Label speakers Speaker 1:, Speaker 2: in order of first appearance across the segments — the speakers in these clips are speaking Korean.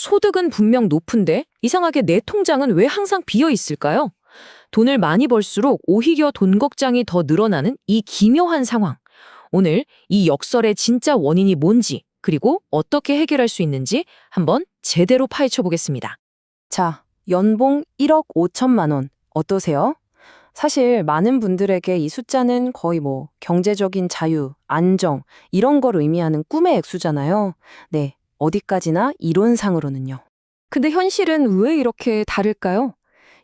Speaker 1: 소득은 분명 높은데 이상하게 내 통장은 왜 항상 비어 있을까요? 돈을 많이 벌수록 오히려 돈 걱정이 더 늘어나는 이 기묘한 상황. 오늘 이 역설의 진짜 원인이 뭔지, 그리고 어떻게 해결할 수 있는지 한번 제대로 파헤쳐 보겠습니다.
Speaker 2: 자, 연봉 1억 5천만 원. 어떠세요? 사실 많은 분들에게 이 숫자는 거의 경제적인 자유, 안정, 이런 걸 의미하는 꿈의 액수잖아요. 네, 어디까지나 이론상으로는요. 근데 현실은 왜 이렇게 다를까요?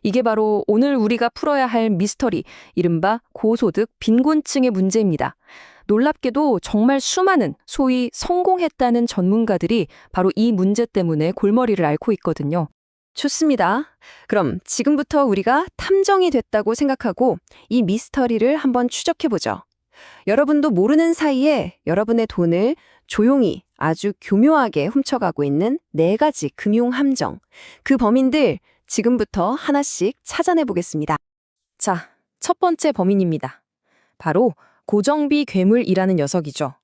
Speaker 2: 이게 바로 오늘 우리가 풀어야 할 미스터리, 이른바 고소득 빈곤층의 문제입니다. 놀랍게도 정말 수많은 소위 성공했다는 전문가들이 바로 이 문제 때문에 골머리를 앓고 있거든요. 좋습니다. 그럼 지금부터 우리가 탐정이 됐다고 생각하고 이 미스터리를 한번 추적해보죠. 여러분도 모르는 사이에 여러분의 돈을 조용히 아주 교묘하게 훔쳐가고 있는 4가지 금융 함정. 그 범인들 지금부터 하나씩 찾아내 보겠습니다. 자, 첫 번째 범인입니다. 바로 고정비 괴물이라는 녀석이죠.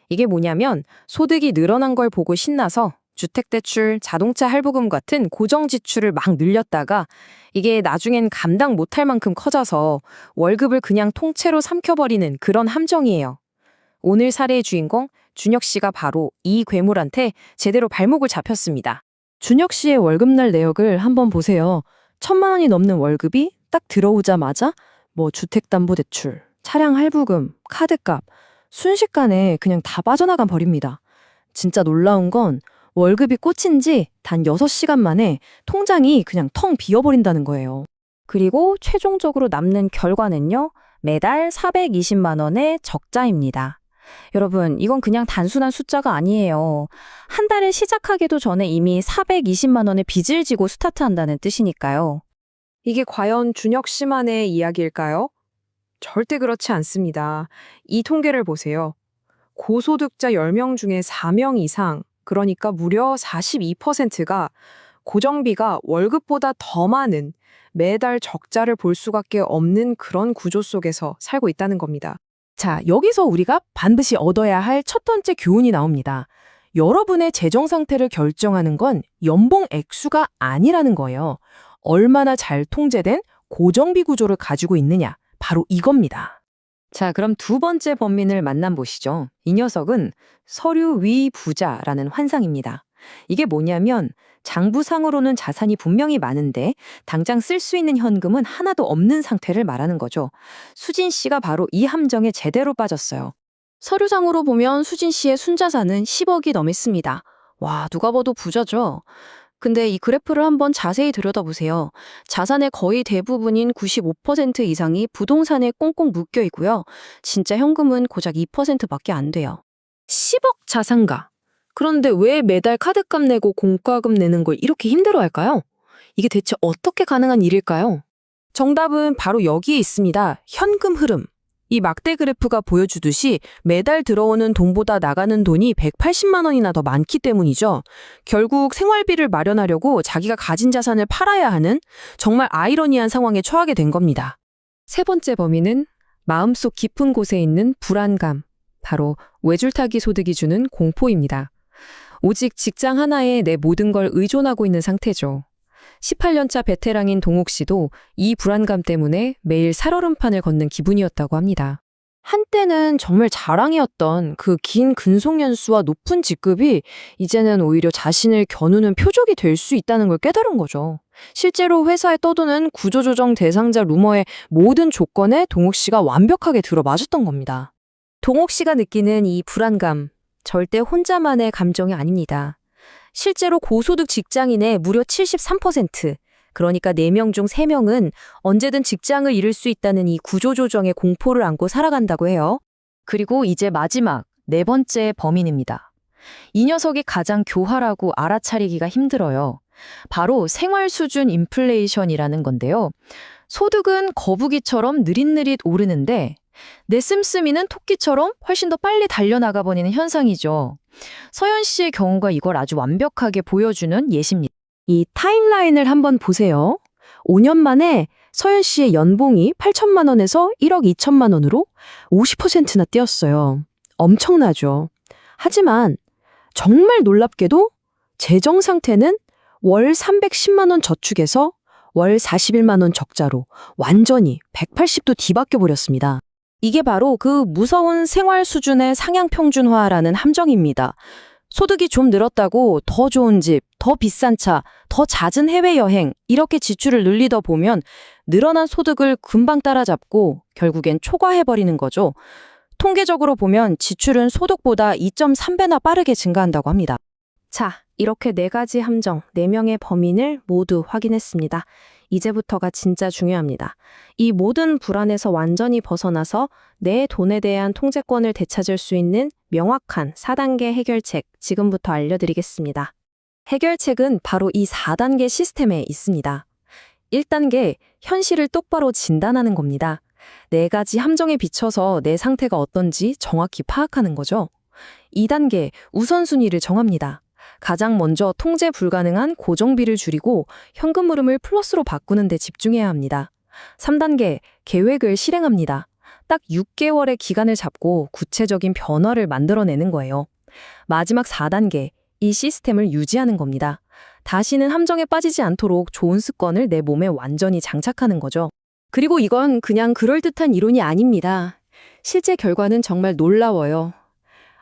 Speaker 2: 이게 뭐냐면 소득이 늘어난 걸 보고 신나서 주택대출, 자동차 할부금 같은 고정 지출을 막 늘렸다가 이게 나중엔 감당 못할 만큼 커져서 월급을 그냥 통째로 삼켜버리는 그런 함정이에요. 오늘 사례의 주인공 준혁 씨가 바로 이 괴물한테 제대로 발목을 잡혔습니다. 준혁 씨의 월급날 내역을 한번 보세요. 1,000만 원이 넘는 월급이 딱 들어오자마자 주택담보대출, 차량 할부금, 카드값, 순식간에 그냥 다 빠져나가 버립니다. 진짜 놀라운 건 월급이 꽂힌 지 단 6시간 만에 통장이 그냥 텅 비어버린다는 거예요. 그리고 최종적으로 남는 결과는요, 매달 420만 원의 적자입니다. 여러분, 이건 그냥 단순한 숫자가 아니에요. 한 달을 시작하기도 전에 이미 420만 원의 빚을 지고 스타트한다는 뜻이니까요. 이게 과연 준혁 씨만의 이야기일까요? 절대 그렇지 않습니다. 이 통계를 보세요. 고소득자 10명 중에 4명 이상, 그러니까 무려 42%가 고정비가 월급보다 더 많은 매달 적자를 볼 수밖에 없는 그런 구조 속에서 살고 있다는 겁니다. 자, 여기서 우리가 반드시 얻어야 할 첫 번째 교훈이 나옵니다. 여러분의 재정 상태를 결정하는 건 연봉 액수가 아니라는 거예요. 얼마나 잘 통제된 고정비 구조를 가지고 있느냐, 바로 이겁니다. 자, 그럼 두 번째 범인을 만나보시죠. 이 녀석은 서류 위 부자라는 환상입니다. 이게 뭐냐면 장부상으로는 자산이 분명히 많은데 당장 쓸 수 있는 현금은 하나도 없는 상태를 말하는 거죠. 수진 씨가 바로 이 함정에 제대로 빠졌어요. 서류상으로 보면 수진 씨의 순자산은 10억이 넘었습니다. 와, 누가 봐도 부자죠. 근데 이 그래프를 한번 자세히 들여다보세요. 자산의 거의 대부분인 95% 이상이 부동산에 꽁꽁 묶여 있고요. 진짜 현금은 고작 2%밖에 안 돼요.
Speaker 1: 10억 자산가. 그런데 왜 매달 카드값 내고 공과금 내는 걸 이렇게 힘들어할까요? 이게 대체 어떻게 가능한 일일까요?
Speaker 2: 정답은 바로 여기에 있습니다. 현금 흐름. 이 막대 그래프가 보여주듯이 매달 들어오는 돈보다 나가는 돈이 180만 원이나 더 많기 때문이죠. 결국 생활비를 마련하려고 자기가 가진 자산을 팔아야 하는 정말 아이러니한 상황에 처하게 된 겁니다. 세 번째 범인은 마음속 깊은 곳에 있는 불안감. 바로 외줄타기 소득이 주는 공포입니다. 오직 직장 하나에 내 모든 걸 의존하고 있는 상태죠. 18년차 베테랑인 동욱 씨도 이 불안감 때문에 매일 살얼음판을 걷는 기분이었다고 합니다. 한때는 정말 자랑이었던 그 긴 근속 연수와 높은 직급이 이제는 오히려 자신을 겨누는 표적이 될 수 있다는 걸 깨달은 거죠. 실제로 회사에 떠도는 구조조정 대상자 루머의 모든 조건에 동욱 씨가 완벽하게 들어맞았던 겁니다. 동욱 씨가 느끼는 이 불안감, 절대 혼자만의 감정이 아닙니다. 실제로 고소득 직장인의 무려 73%, 그러니까 4명 중 3명은 언제든 직장을 잃을 수 있다는 이 구조조정의 공포를 안고 살아간다고 해요. 그리고 이제 마지막, 4번째 범인입니다. 이 녀석이 가장 교활하고 알아차리기가 힘들어요. 바로 생활 수준 인플레이션이라는 건데요. 소득은 거북이처럼 느릿느릿 오르는데 내 씀씀이는 토끼처럼 훨씬 더 빨리 달려나가 버리는 현상이죠. 서연 씨의 경우가 이걸 아주 완벽하게 보여주는 예시입니다. 이 타임라인을 한번 보세요. 5년 만에 서연 씨의 연봉이 8천만 원에서 1억 2천만 원으로 50%나 뛰었어요. 엄청나죠. 하지만 정말 놀랍게도 재정 상태는 월 310만 원 저축에서 월 41만 원 적자로 완전히 180도 뒤바뀌어 버렸습니다. 이게 바로 그 무서운 생활 수준의 상향 평준화라는 함정입니다. 소득이 좀 늘었다고 더 좋은 집, 더 비싼 차, 더 잦은 해외여행 이렇게 지출을 늘리다 보면 늘어난 소득을 금방 따라잡고 결국엔 초과해버리는 거죠. 통계적으로 보면 지출은 소득보다 2.3배나 빠르게 증가한다고 합니다. 자, 이렇게 4가지 함정, 4명의 범인을 모두 확인했습니다. 이제부터가 진짜 중요합니다. 이 모든 불안에서 완전히 벗어나서 내 돈에 대한 통제권을 되찾을 수 있는 명확한 4단계 해결책 지금부터 알려드리겠습니다. 해결책은 바로 이 4단계 시스템에 있습니다. 1단계, 현실을 똑바로 진단하는 겁니다. 4가지 함정에 비춰서 내 상태가 어떤지 정확히 파악하는 거죠. 2단계, 우선순위를 정합니다. 가장 먼저 통제 불가능한 고정비를 줄이고 현금 흐름을 플러스로 바꾸는 데 집중해야 합니다. 3단계, 계획을 실행합니다. 딱 6개월의 기간을 잡고 구체적인 변화를 만들어내는 거예요. 마지막 4단계, 이 시스템을 유지하는 겁니다. 다시는 함정에 빠지지 않도록 좋은 습관을 내 몸에 완전히 장착하는 거죠. 그리고 이건 그냥 그럴듯한 이론이 아닙니다. 실제 결과는 정말 놀라워요.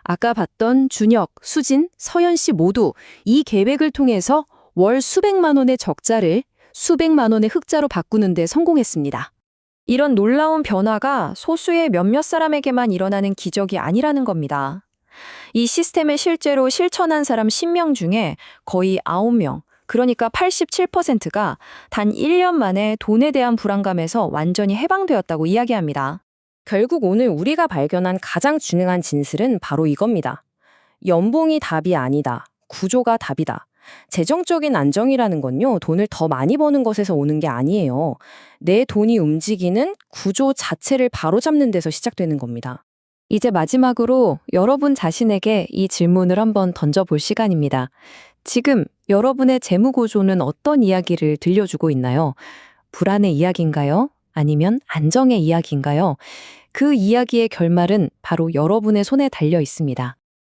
Speaker 2: 아까 봤던 준혁, 수진, 서연 씨 모두 이 계획을 통해서 월 수백만 원의 적자를 수백만 원의 흑자로 바꾸는 데 성공했습니다. 이런 놀라운 변화가 소수의 몇몇 사람에게만 일어나는 기적이 아니라는 겁니다. 이 시스템을 실제로 실천한 사람 10명 중에 거의 9명, 그러니까 87%가 단 1년 만에 돈에 대한 불안감에서 완전히 해방되었다고 이야기합니다. 결국 오늘 우리가 발견한 가장 중요한 진실은 바로 이겁니다. 연봉이 답이 아니다. 구조가 답이다. 재정적인 안정이라는 건요, 돈을 더 많이 버는 것에서 오는 게 아니에요. 내 돈이 움직이는 구조 자체를 바로잡는 데서 시작되는 겁니다. 이제 마지막으로 여러분 자신에게 이 질문을 한번 던져볼 시간입니다. 지금 여러분의 재무 구조는 어떤 이야기를 들려주고 있나요? 불안의 이야기인가요? 아니면 안정의 이야기인가요? 그 이야기의 결말은 바로 여러분의 손에 달려 있습니다.